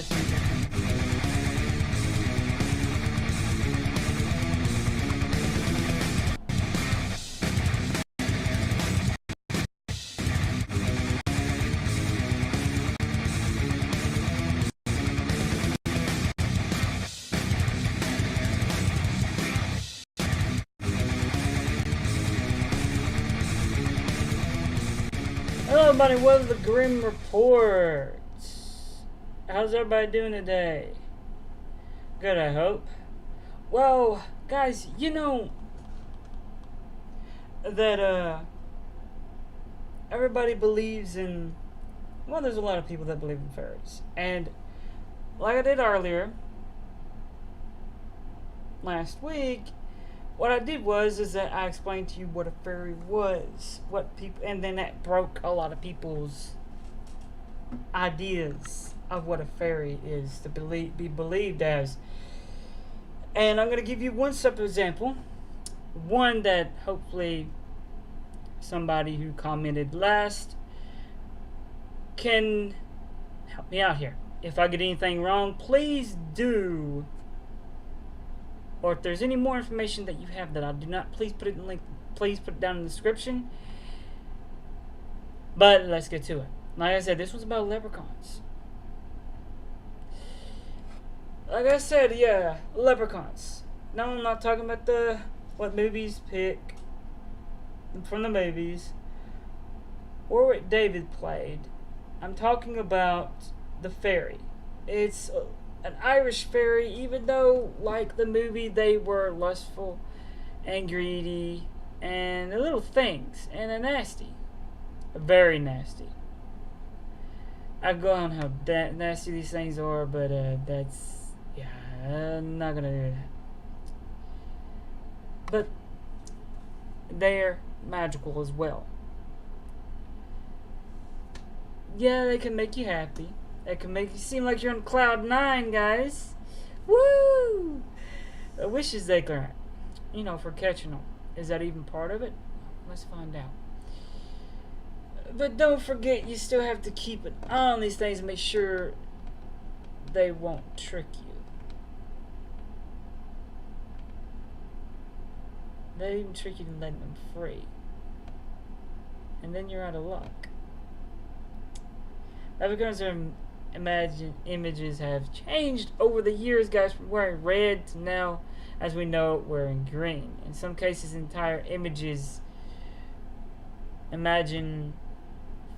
testing. Hello, everybody. Welcome to the Grim Report. How's everybody doing today? Good, I hope. Well, guys, you know that everybody believes in. Well, there's a lot of people that believe in fairies, and like I did earlier last week, what I did is that I explained to you what a fairy was, what people, and then that broke a lot of people's ideas of what a fairy is to be believed as. And I'm going to give you one simple example, one that hopefully somebody who commented last can help me out here. If I get anything wrong, please do. Or if there's any more information that you have that I do not, please put it in link. Please put it down in the description. But let's get to it. Like I said, this was about leprechauns. Like I said, yeah, leprechauns. No, I'm not talking about what movies pick from the movies or what David played. I'm talking about the fairy. It's an Irish fairy, even though, like the movie, they were lustful and greedy and little things, and they're nasty. Very nasty. I go on how nasty these things are, but I'm not gonna do that. But they're magical as well. Yeah, they can make you happy. They can make you seem like you're on cloud 9, guys. Woo! Wishes they grant. You know, for catching them. Is that even part of it? Let's find out. But don't forget, you still have to keep an eye on these things and make sure they won't trick you. They even trick you to letting them free. And then you're out of luck. Leprechauns are images have changed over the years, guys, from wearing red to now, as we know, wearing green. In some cases, entire images imagine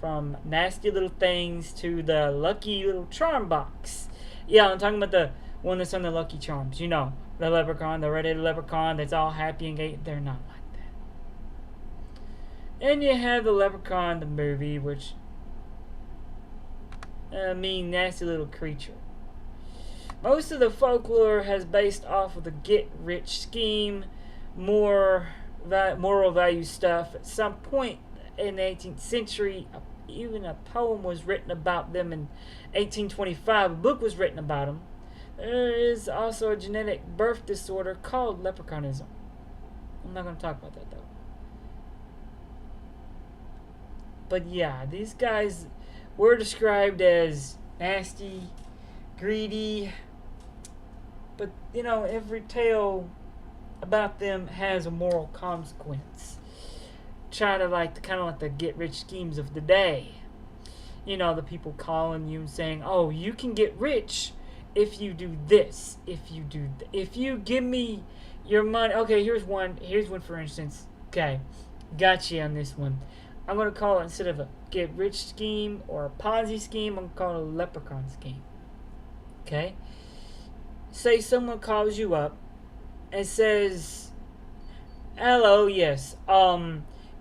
from nasty little things to the lucky little charm box. Yeah, I'm talking about the one that's on the Lucky Charms. You know, the leprechaun, the red-headed leprechaun that's all happy and gay. They're not like that. And you have the Leprechaun, the movie, which mean nasty little creature. Most of the folklore has based off of the get-rich scheme, moral value stuff. At some point in the 18th century, even a poem was written about them. In 1825, a book was written about them. There is also a genetic birth disorder called leprechaunism. I'm not going to talk about that, though. But yeah, these guys were described as nasty, greedy, but you know, every tale about them has a moral consequence. Try to kind of like the get-rich schemes of the day. You know, the people calling you and saying, "Oh, you can get rich if you do this. If you give me your money." Okay, here's one for instance. Okay, got you on this one. I'm going to call it, instead of a get-rich scheme or a Ponzi scheme, I'm going to call it a leprechaun scheme. Okay? Say someone calls you up and says, "Hello, yes,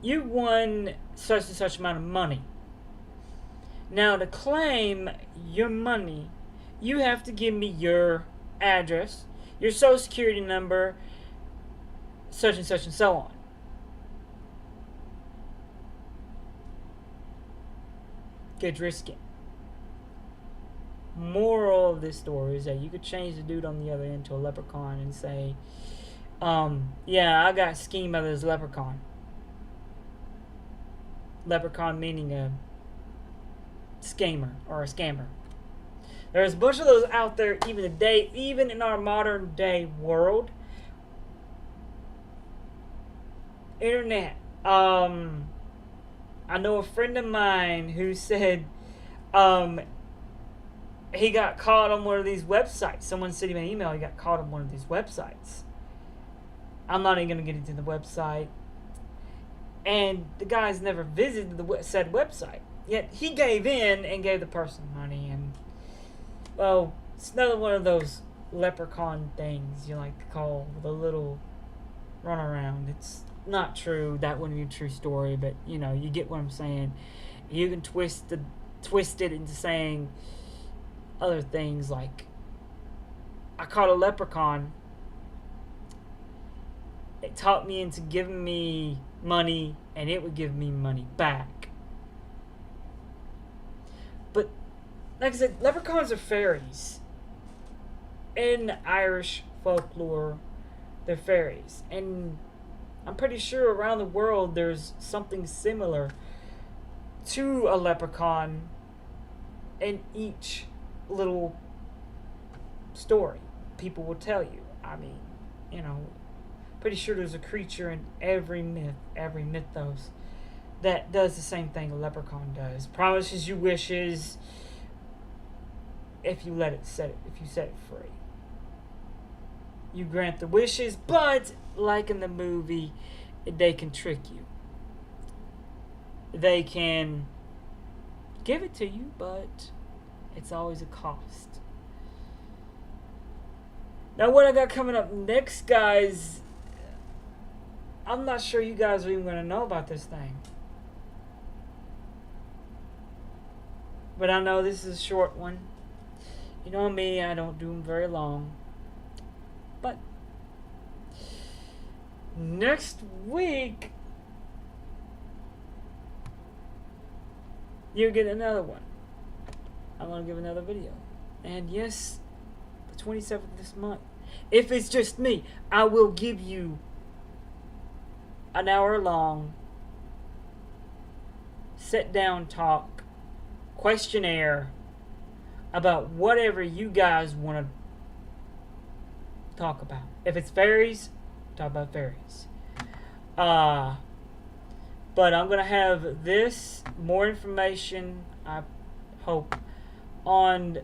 you won such and such amount of money. Now, to claim your money, you have to give me your address, your social security number, such and such and so on." Gets risky. Moral of this story is that you could change the dude on the other end to a leprechaun and say, yeah, I got schemed by this leprechaun. Leprechaun meaning a schemer or a scammer. There's a bunch of those out there even today, even in our modern day world. Internet. I know a friend of mine who said he got caught on one of these websites. Someone sent him an email. He got caught on one of these websites. I'm not even going to get into the website. And the guy's never visited the said website. Yet he gave in and gave the person money. And, well, it's another one of those leprechaun things you like to call the little runaround. It's not true. That wouldn't be a true story. But, you know, you get what I'm saying. You can twist it into saying other things like, I caught a leprechaun. It taught me into giving me money, and it would give me money back. But, like I said, leprechauns are fairies. In Irish folklore, they're fairies. And I'm pretty sure around the world there's something similar to a leprechaun in each little story people will tell you. I mean, you know, pretty sure there's a creature in every mythos that does the same thing a leprechaun does. Promises you wishes if you set it free. You grant the wishes, but like in the movie, they can trick you. They can give it to you, but it's always a cost. Now, what I got coming up next, guys, I'm not sure you guys are even going to know about this thing. But I know this is a short one. You know me, I don't do them very long. But next week, you'll get another one. I'm going to give another video. And yes, the 27th of this month, if it's just me, I will give you an hour-long sit-down talk questionnaire about whatever you guys want to talk about. If it's fairies, talk about fairies. But I'm going to have more information, I hope, on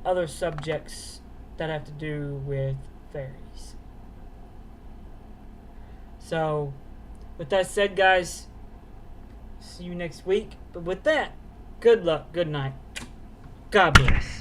other subjects that have to do with fairies. So, with that said, guys, see you next week. But with that, good luck, good night. God bless.